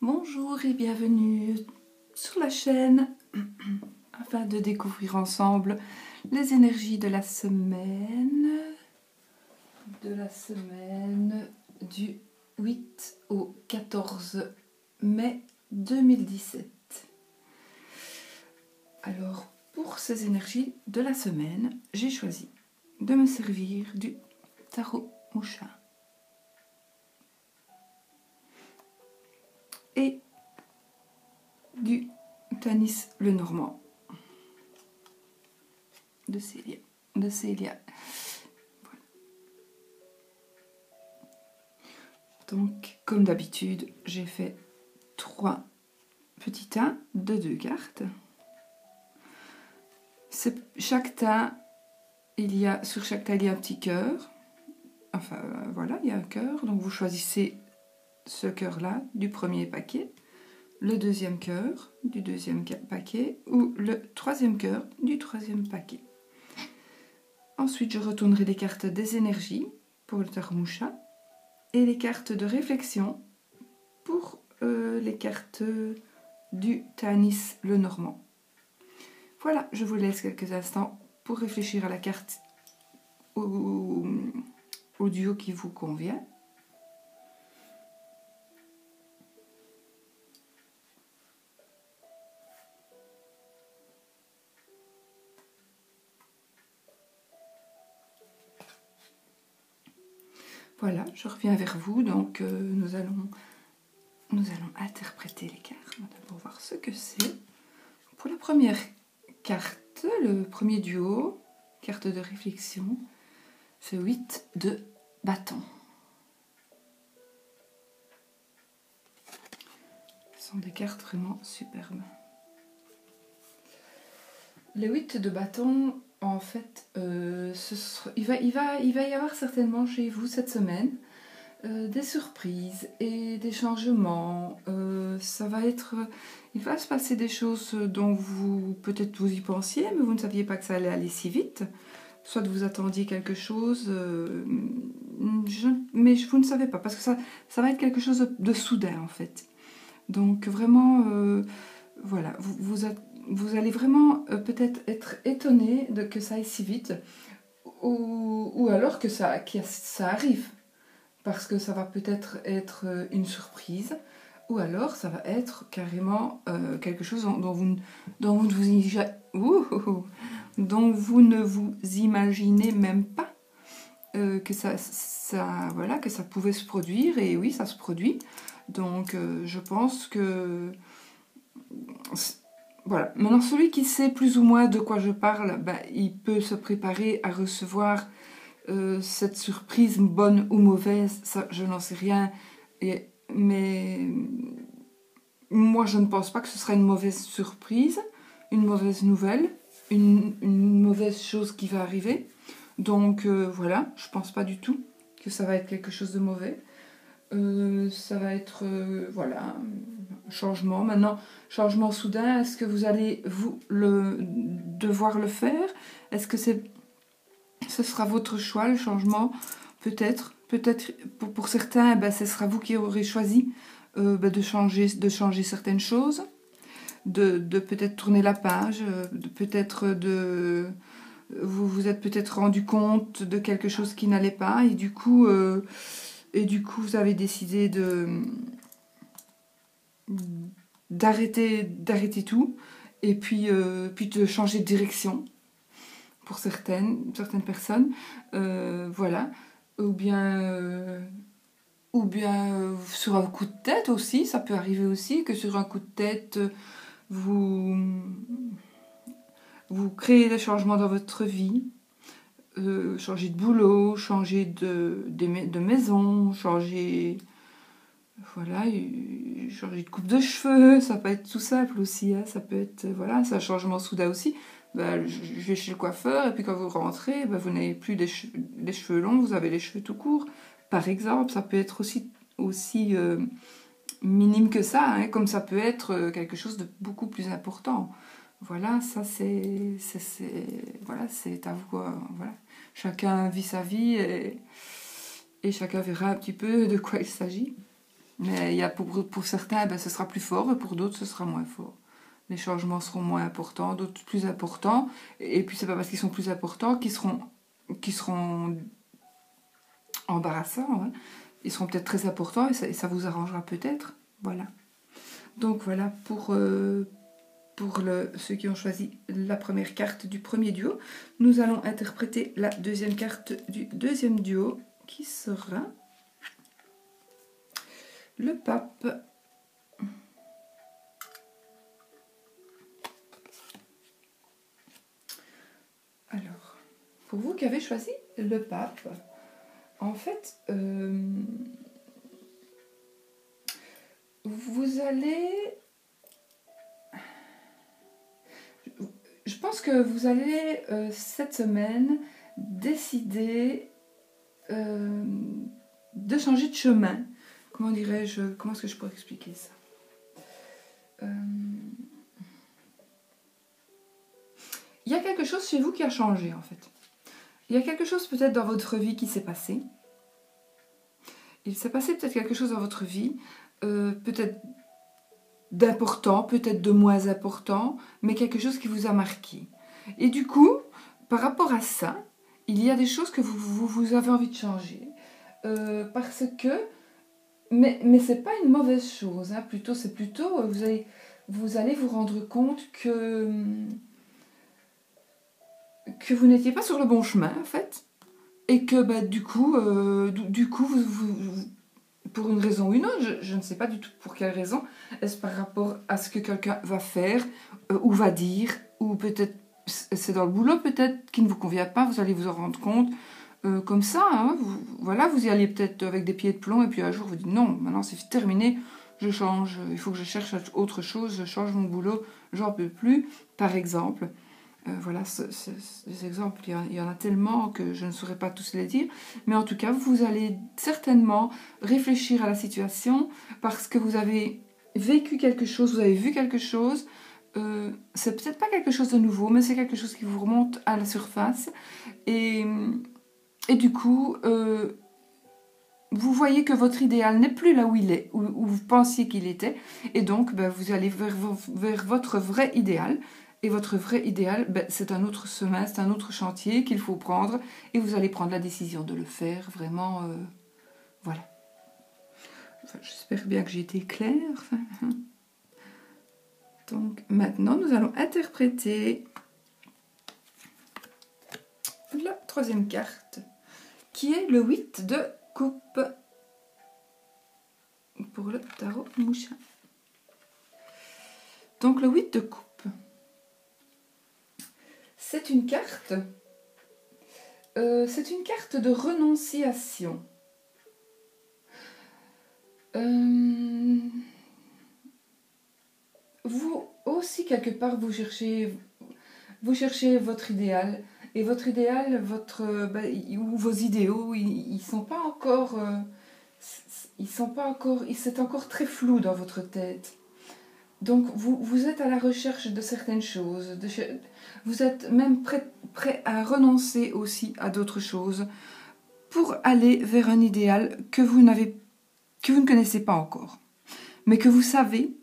Bonjour et bienvenue sur la chaîne afin de découvrir ensemble les énergies de la semaine du 8 au 14 mai 2017. Alors pour ces énergies de la semaine, j'ai choisi de me servir du tarot Moucha et du Tanis Lenormand de Célia. Voilà. Donc, comme d'habitude, j'ai fait 3 petits tas de 2 cartes. Chaque tas, sur chaque tas, il y a un petit cœur. Enfin, voilà, il y a un cœur. Donc, vous choisissez ce cœur-là du premier paquet, le deuxième cœur du deuxième paquet ou le troisième cœur du troisième paquet. Ensuite, je retournerai les cartes des énergies pour le tarot Moucha et les cartes de réflexion pour les cartes du Tanis Lenormand. Voilà, je vous laisse quelques instants pour réfléchir à la carte au duo qui vous convient. Voilà, je reviens vers vous, donc nous allons interpréter les cartes. On va d'abord voir ce que c'est. Pour la première carte, le premier duo, carte de réflexion, c'est 8 de bâton. Ce sont des cartes vraiment superbes. Les 8 de bâton, en fait, il va y avoir certainement chez vous cette semaine des surprises et des changements. Il va se passer des choses dont peut-être vous y pensiez, mais vous ne saviez pas que ça allait aller si vite. Soit vous attendiez quelque chose, mais vous ne savez pas, parce que ça va être quelque chose de soudain en fait. Donc vraiment, voilà, vous allez vraiment peut-être être étonné que ça aille si vite, ou alors que ça arrive. Parce que ça va peut-être être une surprise, ou alors ça va être carrément quelque chose dont vous ne vous imaginez même pas que ça pouvait se produire. Et oui, ça se produit. Donc je pense que voilà. Maintenant, celui qui sait plus ou moins de quoi je parle, il peut se préparer à recevoir cette surprise, bonne ou mauvaise, ça je n'en sais rien, mais moi je ne pense pas que ce sera une mauvaise surprise, une mauvaise nouvelle, une mauvaise chose qui va arriver. Donc voilà, je pense pas du tout que ça va être quelque chose de mauvais. Ça va être voilà, un changement. Maintenant, changement soudain, est-ce que vous allez devoir le faire? Est-ce que ce sera votre choix, le changement? Peut-être pour certains, ce sera vous qui aurez choisi de changer certaines choses, de peut-être tourner la page, vous vous êtes peut-être rendu compte de quelque chose qui n'allait pas, et du coup vous avez décidé d'arrêter tout, et puis de changer de direction. Pour certaines personnes, voilà, ou bien sur un coup de tête aussi, ça peut arriver aussi que sur un coup de tête vous créez des changements dans votre vie, changer de boulot, changer de maison, changer de coupe de cheveux, ça peut être tout simple aussi, hein, ça peut être voilà, c'est un changement soudain aussi. Je vais chez le coiffeur, et puis quand vous rentrez, vous n'avez plus des cheveux longs, vous avez les cheveux tout courts, par exemple. Ça peut être aussi minime que ça, hein, comme ça peut être quelque chose de beaucoup plus important. Voilà, ça c'est à vous, voilà. Chacun vit sa vie, et chacun verra un petit peu de quoi il s'agit. Mais il y a pour certains, ben, ce sera plus fort et pour d'autres, ce sera moins fort. Les changements seront moins importants, d'autres plus importants. Et puis, c'est pas parce qu'ils sont plus importants qu'ils seront embarrassants. Hein. Ils seront peut-être très importants et ça vous arrangera peut-être. Voilà. Donc, voilà pour ceux qui ont choisi la première carte du premier duo. Nous allons interpréter la deuxième carte du deuxième duo qui sera le pape. Alors, pour vous qui avez choisi le pape, en fait, vous allez... Je pense que vous allez, cette semaine, décider de changer de chemin. Comment dirais-je, comment est-ce que je pourrais expliquer ça? Il y a quelque chose chez vous qui a changé, en fait. Il y a quelque chose peut-être dans votre vie qui s'est passé. Il s'est passé peut-être quelque chose dans votre vie, peut-être d'important, peut-être de moins important, mais quelque chose qui vous a marqué. Et du coup, par rapport à ça, il y a des choses que vous avez envie de changer. Parce que... Mais c'est pas une mauvaise chose, hein. C'est plutôt... Vous allez vous rendre compte que vous n'étiez pas sur le bon chemin, en fait. Et que, bah, du coup, pour une raison ou une autre, je ne sais pas du tout pour quelle raison, est-ce par rapport à ce que quelqu'un va faire ou va dire, ou peut-être c'est dans le boulot peut-être qui ne vous convient pas, vous allez vous en rendre compte comme ça, hein, vous y allez peut-être avec des pieds de plomb et puis un jour vous dites non, maintenant c'est terminé, je change, il faut que je cherche autre chose, je change mon boulot, j'en peux plus, par exemple. Voilà, ces exemples, il y en a tellement que je ne saurais pas tous les dire. Mais en tout cas, vous allez certainement réfléchir à la situation parce que vous avez vécu quelque chose, vous avez vu quelque chose. C'est peut-être pas quelque chose de nouveau, mais c'est quelque chose qui vous remonte à la surface. Et du coup, vous voyez que votre idéal n'est plus là où il est, où vous pensiez qu'il était. Et donc, ben, vous allez vers votre vrai idéal. Et votre vrai idéal, ben, c'est un autre chemin, c'est un autre chantier qu'il faut prendre. Et vous allez prendre la décision de le faire, vraiment, voilà. Enfin, j'espère bien que j'ai été claire. Donc, maintenant, nous allons interpréter la troisième carte, qui est le 8 de coupe pour le tarot Mouchin. Donc, le 8 de coupe. C'est une carte de renonciation. Vous aussi, quelque part, vous cherchez votre idéal. Et votre idéal, ou vos idéaux, ils sont pas encore... c'est encore très flou dans votre tête. Donc, vous êtes à la recherche de certaines choses. Vous êtes même prêt à renoncer aussi à d'autres choses pour aller vers un idéal que vous ne connaissez pas encore. Mais que vous savez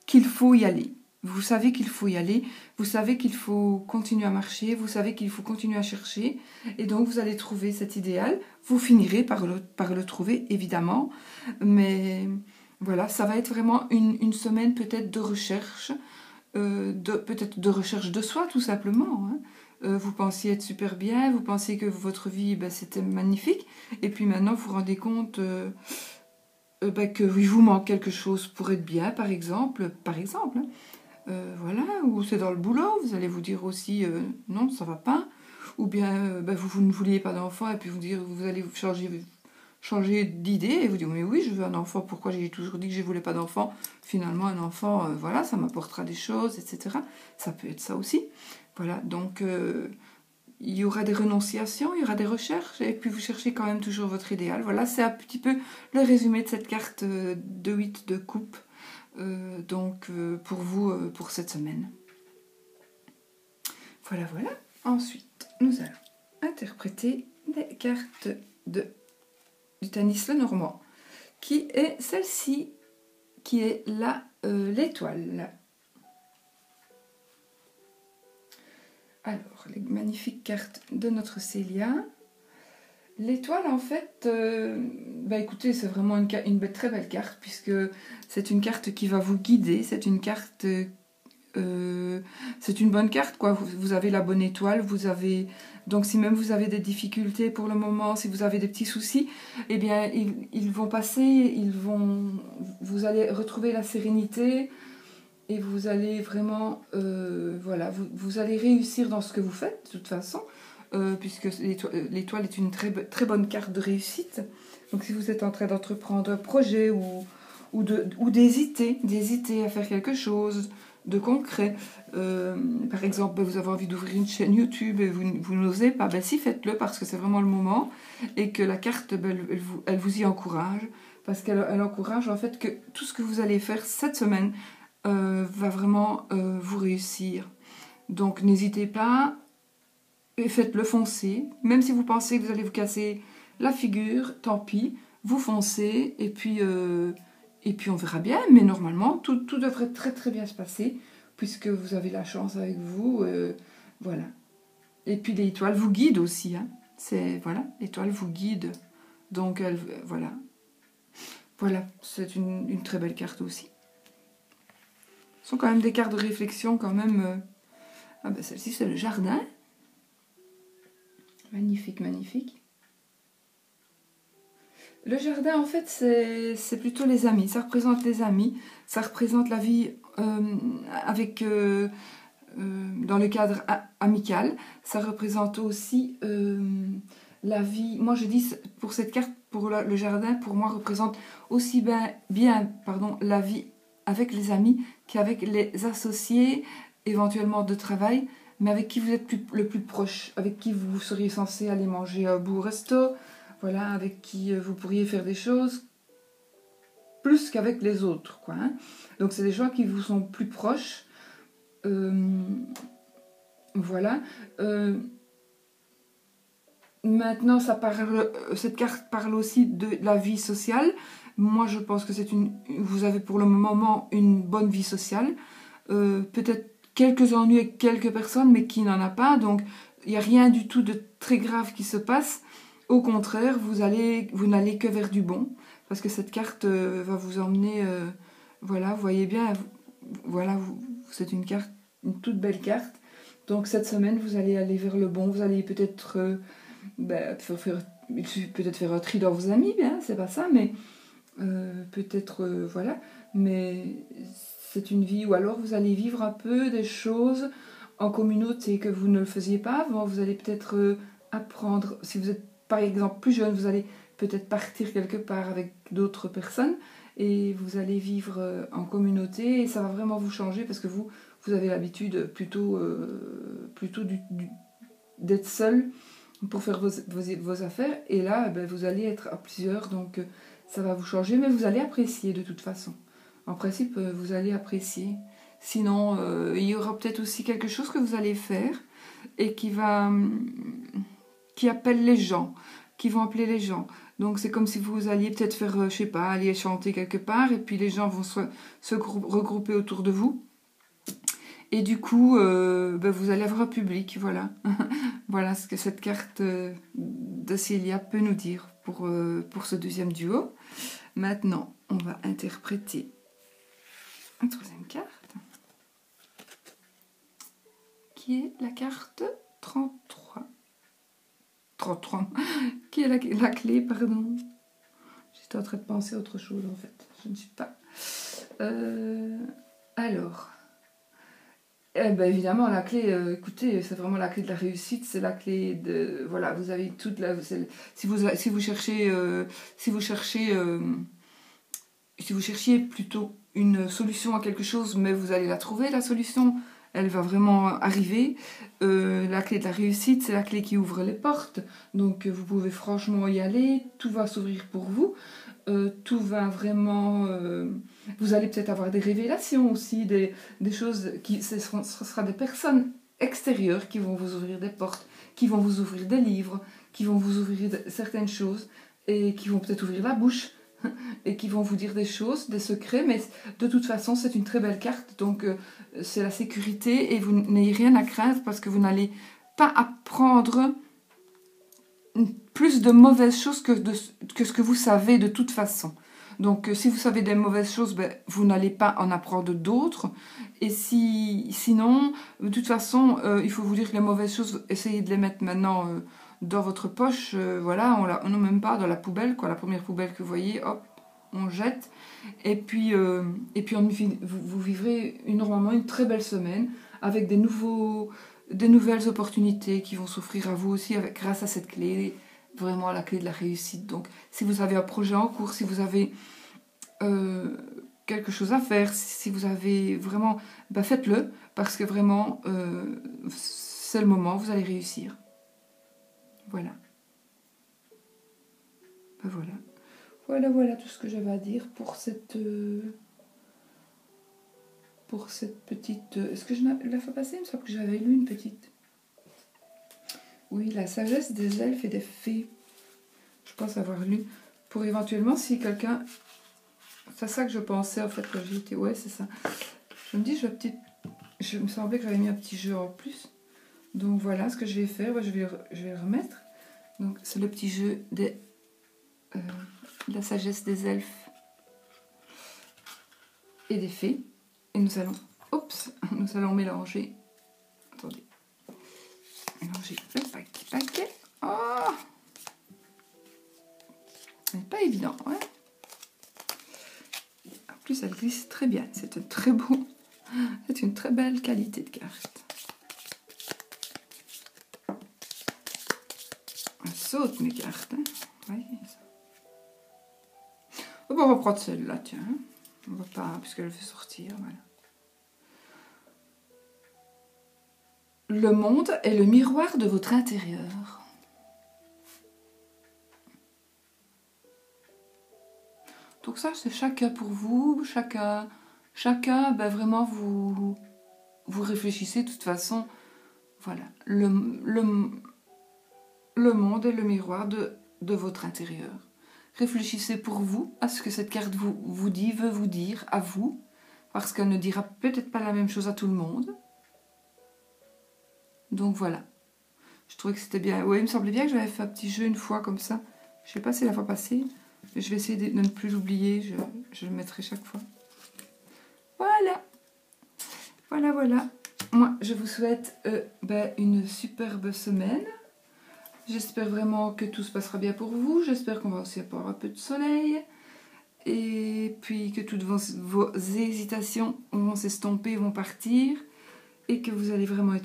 qu'il faut y aller. Vous savez qu'il faut y aller. Vous savez qu'il faut continuer à marcher. Vous savez qu'il faut continuer à chercher. Et donc, vous allez trouver cet idéal. Vous finirez par le trouver, évidemment. Mais... voilà, ça va être vraiment une semaine peut-être de recherche, peut-être de recherche de soi tout simplement. Hein. Vous pensiez être super bien, vous pensiez que votre vie c'était magnifique, et puis maintenant vous vous rendez compte qu'il vous manque quelque chose pour être bien, par exemple. Hein. Voilà, ou c'est dans le boulot, vous allez vous dire aussi non, ça va pas, ou bien vous ne vouliez pas d'enfant, et puis vous allez changer d'idée et vous dire mais oui je veux un enfant, pourquoi j'ai toujours dit que je ne voulais pas d'enfant, finalement un enfant voilà ça m'apportera des choses, etc. Ça peut être ça aussi, voilà, donc il y aura des renonciations, il y aura des recherches et puis vous cherchez quand même toujours votre idéal. Voilà, c'est un petit peu le résumé de cette carte de 8 de coupe pour vous pour cette semaine. Voilà. Ensuite nous allons interpréter les cartes du Tanis Lenormand, qui est celle-ci, qui est l'étoile. Alors, les magnifiques cartes de notre Célia. L'étoile, en fait, écoutez, c'est vraiment une très belle carte, puisque c'est une carte qui va vous guider, c'est une carte... c'est une bonne carte, quoi. Vous avez la bonne étoile, vous avez... Donc, si même vous avez des difficultés pour le moment, si vous avez des petits soucis, eh bien, ils vont passer, vous allez retrouver la sérénité et vous allez vraiment... voilà, vous allez réussir dans ce que vous faites, de toute façon, puisque l'étoile est une très bonne carte de réussite. Donc, si vous êtes en train d'entreprendre un projet ou d'hésiter à faire quelque chose de concret. Par exemple, vous avez envie d'ouvrir une chaîne YouTube et vous n'osez pas, si faites-le parce que c'est vraiment le moment et que la carte, elle vous y encourage parce qu'elle encourage en fait que tout ce que vous allez faire cette semaine va vraiment vous réussir. Donc n'hésitez pas et faites-le, foncez. Même si vous pensez que vous allez vous casser la figure, tant pis, vous foncez et puis on verra bien, mais normalement, tout devrait très très bien se passer, puisque vous avez la chance avec vous, voilà. Et puis l'étoile vous guide aussi, hein. Voilà, l'étoile vous guide, donc voilà. Voilà, c'est une très belle carte aussi. Ce sont quand même des cartes de réflexion, quand même. Celle-ci, c'est le jardin. Magnifique, magnifique. Le jardin, en fait, c'est plutôt les amis. Ça représente les amis. Ça représente la vie dans le cadre amical. Ça représente aussi la vie... Moi, je dis, pour cette carte, pour le jardin, pour moi, représente aussi bien la vie avec les amis qu'avec les associés, éventuellement de travail, mais avec qui vous êtes le plus proche, avec qui vous seriez censé aller manger un bout au resto, voilà, avec qui vous pourriez faire des choses plus qu'avec les autres, quoi, hein. Donc c'est des gens qui vous sont plus proches, voilà. Maintenant, cette carte parle aussi de la vie sociale. Moi, je pense que vous avez pour le moment une bonne vie sociale, peut-être quelques ennuis avec quelques personnes, mais qui n'en a pas, donc il n'y a rien du tout de très grave qui se passe. Au contraire, vous n'allez que vers du bon, parce que cette carte va vous emmener, voilà, vous voyez bien, voilà, c'est une toute belle carte. Donc cette semaine, vous allez aller vers le bon, vous allez peut-être peut-être faire un tri dans vos amis, bien, c'est pas ça, mais peut-être, voilà, mais c'est une vie où alors vous allez vivre un peu des choses en communauté que vous ne le faisiez pas avant. Vous allez peut-être apprendre, si vous êtes par exemple plus jeune, vous allez peut-être partir quelque part avec d'autres personnes et vous allez vivre en communauté et ça va vraiment vous changer parce que vous avez l'habitude plutôt d'être seul pour faire vos affaires et là vous allez être à plusieurs, donc ça va vous changer, mais vous allez apprécier de toute façon. En principe, vous allez apprécier. Sinon, il y aura peut-être aussi quelque chose que vous allez faire et qui appelle les gens, qui vont appeler les gens. Donc c'est comme si vous alliez peut-être faire, je sais pas, aller chanter quelque part et puis les gens vont se regrouper autour de vous. Et du coup, vous allez avoir un public, voilà. Voilà ce que cette carte de Célia peut nous dire pour ce deuxième duo. Maintenant, on va interpréter une troisième carte, qui est la carte 33. 33, qui est la clé, pardon. J'étais en train de penser à autre chose, en fait. Je ne suis pas... Alors... évidemment, la clé, écoutez, c'est vraiment la clé de la réussite, c'est la clé de... Voilà, vous avez toute la... Si vous cherchiez plutôt une solution à quelque chose, mais vous allez la trouver, la solution, elle va vraiment arriver. La clé de la réussite, c'est la clé qui ouvre les portes, donc vous pouvez franchement y aller, tout va s'ouvrir pour vous. Tout va vraiment... vous allez peut-être avoir des révélations aussi, des choses ce sera des personnes extérieures qui vont vous ouvrir des portes, qui vont vous ouvrir des livres, qui vont vous ouvrir certaines choses et qui vont peut-être ouvrir la bouche. et qui vont vous dire des choses, des secrets, mais de toute façon, c'est une très belle carte, donc c'est la sécurité et vous n'ayez rien à craindre parce que vous n'allez pas apprendre plus de mauvaises choses que ce que vous savez de toute façon. Donc, si vous savez des mauvaises choses, ben, vous n'allez pas en apprendre d'autres. Et sinon, de toute façon, il faut vous dire que les mauvaises choses, essayez de les mettre maintenant dans votre poche. Voilà, on n'en met même pas dans la poubelle, quoi. La première poubelle que vous voyez, hop, on jette. Et puis vous vivrez normalement une très belle semaine avec des nouvelles opportunités qui vont s'offrir à vous aussi grâce à cette clé. Vraiment la clé de la réussite. Donc, si vous avez un projet en cours, si vous avez quelque chose à faire, si vous avez vraiment... Ben faites-le, parce que vraiment, c'est le moment, vous allez réussir. Voilà. Ben voilà tout ce que j'avais à dire pour cette petite... Est-ce que je la fois passée, il me semble que j'avais lu une petite... Oui, la sagesse des elfes et des fées. Je pense avoir lu. Pour éventuellement, si quelqu'un... C'est ça que je pensais, en fait, quand j'y étais. Ouais, c'est ça. Je me dis, je me semblait que j'avais mis un petit jeu en plus. Donc voilà, ce que je vais faire, je vais le remettre. Donc, c'est le petit jeu de la sagesse des elfes et des fées. Et nous allons mélanger. Attendez. Mélanger le paquet. Oh, c'est pas évident, ouais. En plus, elle glisse très bien. C'est une très belle qualité de carte. Elle saute mes cartes. Hein. Oui. Bon, on va prendre celle-là, tiens. On va pas, puisqu'elle veut sortir, voilà. Le monde est le miroir de votre intérieur. Donc ça, c'est chacun pour vous, chacun ben vraiment, vous réfléchissez de toute façon. Voilà, le monde est le miroir de votre intérieur. Réfléchissez pour vous à ce que cette carte vous dit, veut vous dire, à vous, parce qu'elle ne dira peut-être pas la même chose à tout le monde. Donc voilà. Je trouvais que c'était bien. Oui, il me semblait bien que j'avais fait un petit jeu une fois comme ça. Je ne sais pas si c'est la fois passée. Je vais essayer de ne plus l'oublier. Je le mettrai chaque fois. Voilà. Voilà. Moi, je vous souhaite une superbe semaine. J'espère vraiment que tout se passera bien pour vous. J'espère qu'on va aussi avoir un peu de soleil. Et puis que toutes vos hésitations vont s'estomper, vont partir. Et que vous allez vraiment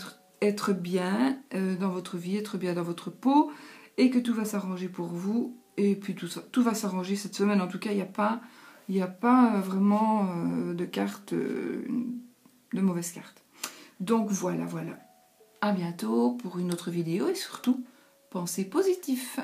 être bien dans votre vie, être bien dans votre peau. Et que tout va s'arranger pour vous. Et puis tout va s'arranger cette semaine. En tout cas, il n'y a pas vraiment de cartes, de mauvaises cartes. Donc voilà. À bientôt pour une autre vidéo et surtout, pensez positif.